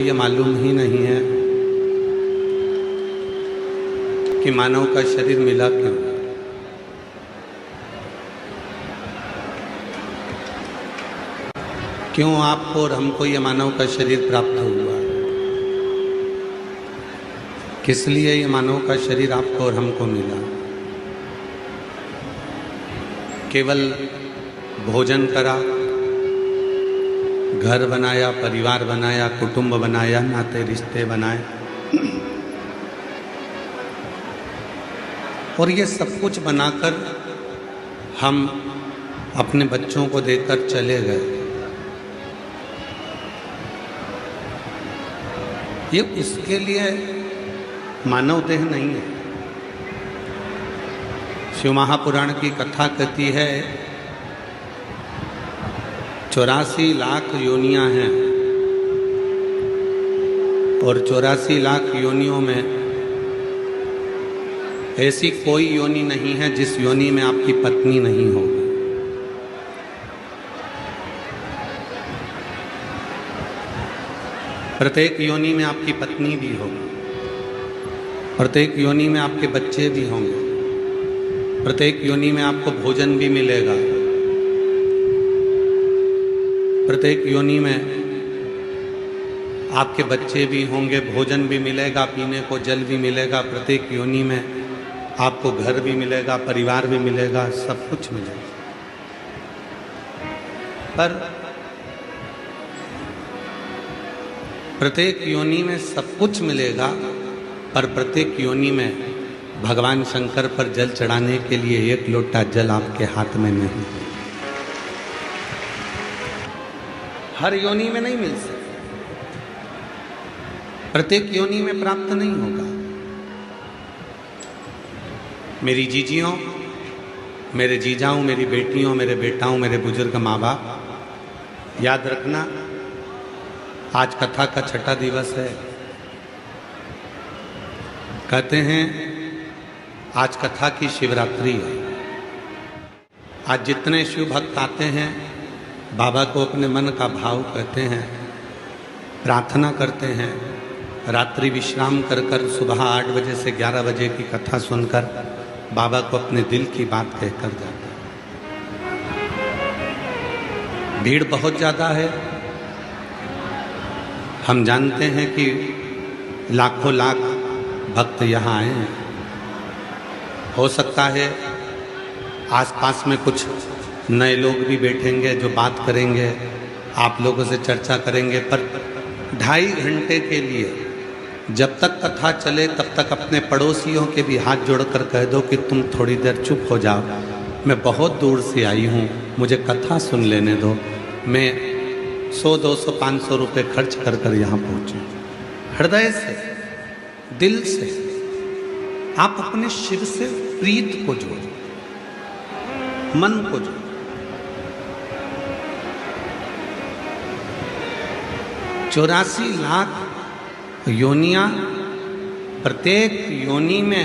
ये मालूम ही नहीं है कि मानव का शरीर मिला क्यों। क्यों आपको और हमको ये मानव का शरीर प्राप्त हुआ, किस लिए ये मानव का शरीर आपको और हमको मिला। केवल भोजन करा, घर बनाया, परिवार बनाया, कुटुंब बनाया, नाते रिश्ते बनाए और ये सब कुछ बनाकर हम अपने बच्चों को देकर चले गए। ये उसके लिए मानव देह नहीं है। शिव महापुराण की कथा कहती है 84 लाख योनियां हैं और 84 लाख योनियों में ऐसी कोई योनि नहीं है जिस योनि में आपकी पत्नी नहीं होगी। प्रत्येक योनि में आपकी पत्नी भी होगी, प्रत्येक योनि में आपके बच्चे भी होंगे, प्रत्येक योनि में आपको भोजन भी मिलेगा, प्रत्येक योनि में आपके बच्चे भी होंगे, भोजन भी मिलेगा, पीने को जल भी मिलेगा, प्रत्येक योनि में आपको घर भी मिलेगा, परिवार भी मिलेगा, सब कुछ मिलेगा। पर प्रत्येक योनि में सब कुछ मिलेगा, पर प्रत्येक योनि में भगवान शंकर पर जल चढ़ाने के लिए एक लोटा जल आपके हाथ में नहीं, हर योनि में नहीं मिल सकता, प्रत्येक योनि में प्राप्त नहीं होगा। मेरी जीजियों, मेरे जीजाओं, मेरी बेटियों, मेरे बेटाओं, मेरे बुजुर्ग माँ बाप, याद रखना आज कथा का छठा दिवस है। कहते हैं आज कथा की शिवरात्रि है। आज जितने शिव भक्त आते हैं बाबा को अपने मन का भाव कहते हैं, प्रार्थना करते हैं, रात्रि विश्राम कर कर सुबह 8 बजे से 11 बजे की कथा सुनकर बाबा को अपने दिल की बात कहकर जाते हैं। भीड़ बहुत ज़्यादा है, हम जानते हैं कि लाखों लाख भक्त यहाँ आए हैं। हो सकता है आसपास में कुछ नए लोग भी बैठेंगे जो बात करेंगे, आप लोगों से चर्चा करेंगे, पर 2.5 घंटे के लिए जब तक कथा चले तब तक अपने पड़ोसियों के भी हाथ जोड़कर कह दो कि तुम थोड़ी देर चुप हो जाओ, मैं बहुत दूर से आई हूँ, मुझे कथा सुन लेने दो। मैं 100, 200, 500 रुपये खर्च कर कर यहाँ पहुँचूँ। हृदय से, दिल से आप अपने शिव से प्रीत को जोड़ो, मन को जोड़ो। चौरासी लाख योनियां, प्रत्येक योनि में,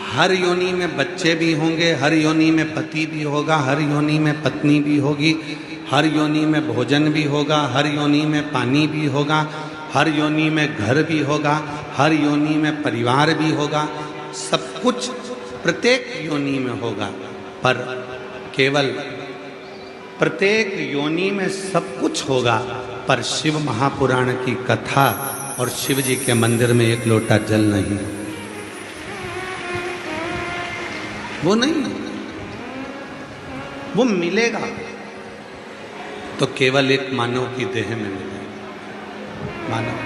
हर योनि में बच्चे भी होंगे, हर योनि में पति भी होगा, हर योनि में पत्नी भी होगी, हर योनि में भोजन भी होगा, हर योनि में पानी भी होगा, हर योनि में घर भी होगा, हर योनि में परिवार भी होगा, सब कुछ प्रत्येक योनि में होगा। पर केवल प्रत्येक योनि में सब कुछ होगा, पर शिव महापुराण की कथा और शिव जी के मंदिर में एक लोटा जल नहीं, वो नहीं, वो मिलेगा तो केवल एक मानव की देह में मिलेगा। मानव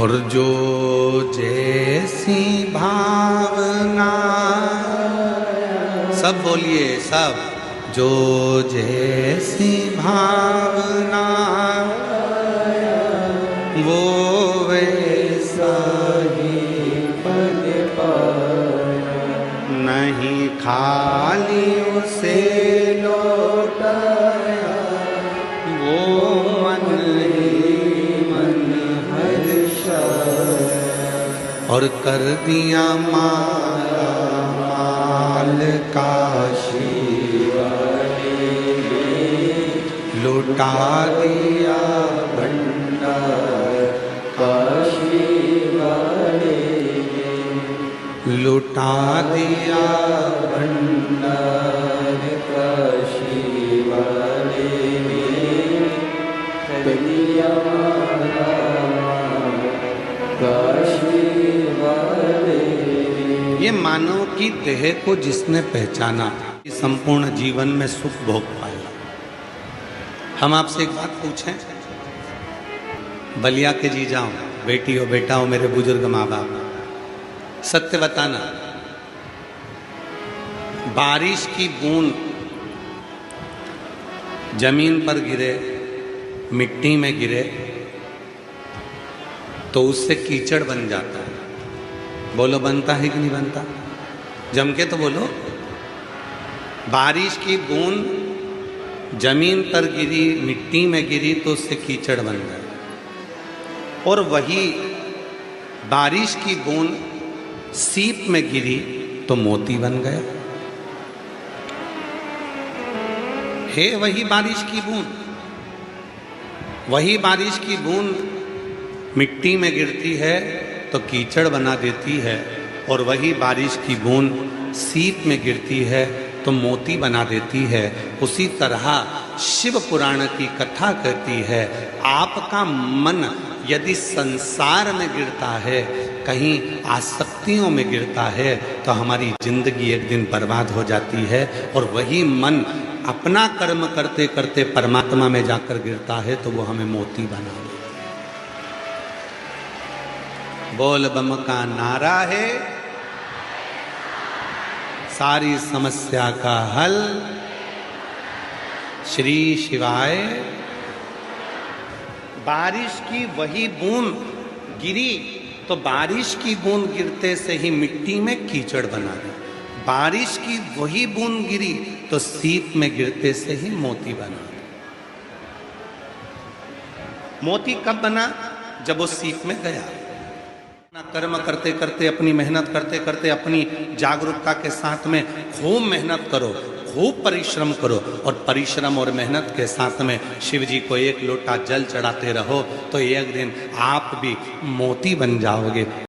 और जो जैसी भावना, सब बोलिए सब, जो जैसी भावना वो वैसा ही पद पाया, नहीं खाली उसे लौटाया, वो मन ही मन हर्षाया और कर दिया माला माल का शिवा लुटा दिया भंडार काशी वाले ने, लुटा दिया भंडार काशी वाले ने, कलिया माला काशी वाले ने। ये मानव की देह को जिसने पहचाना संपूर्ण जीवन में सुख भोग पाएगा। हम आपसे एक बात पूछें, बलिया के जी जाओ, बेटी हो बेटा हो, मेरे बुजुर्ग माँ बाप, सत्य बताना, बारिश की बूंद जमीन पर गिरे, मिट्टी में गिरे तो उससे कीचड़ बन जाता है। बोलो बनता है कि नहीं बनता? जम के तो बोलो। बारिश की बूंद जमीन पर गिरी, मिट्टी में गिरी तो उससे कीचड़ बन गया, और वही बारिश की बूंद सीप में गिरी तो मोती बन गया। है वही बारिश की बूंद, वही बारिश की बूंद मिट्टी में गिरती है तो कीचड़ बना देती है, और वही बारिश की बूंद सीप में गिरती है तो मोती बना देती है। उसी तरह शिव पुराण की कथा कहती है, आपका मन यदि संसार में गिरता है, कहीं आसक्तियों में गिरता है, तो हमारी जिंदगी एक दिन बर्बाद हो जाती है। और वही मन अपना कर्म करते करते परमात्मा में जाकर गिरता है तो वो हमें मोती बना देता है। बोल बम का नारा है सारी समस्या का हल, श्री शिवाय। बारिश की वही बूंद गिरी तो बारिश की बूंद गिरते से ही मिट्टी में कीचड़ बना दी, बारिश की वही बूंद गिरी तो सीप में गिरते से ही मोती बना दी। मोती कब बना? जब वो सीप में गया। कर्म करते करते, अपनी मेहनत करते करते, अपनी जागरूकता के साथ में खूब मेहनत करो, खूब परिश्रम करो, और परिश्रम और मेहनत के साथ में शिव जी को एक लोटा जल चढ़ाते रहो तो एक दिन आप भी मोती बन जाओगे।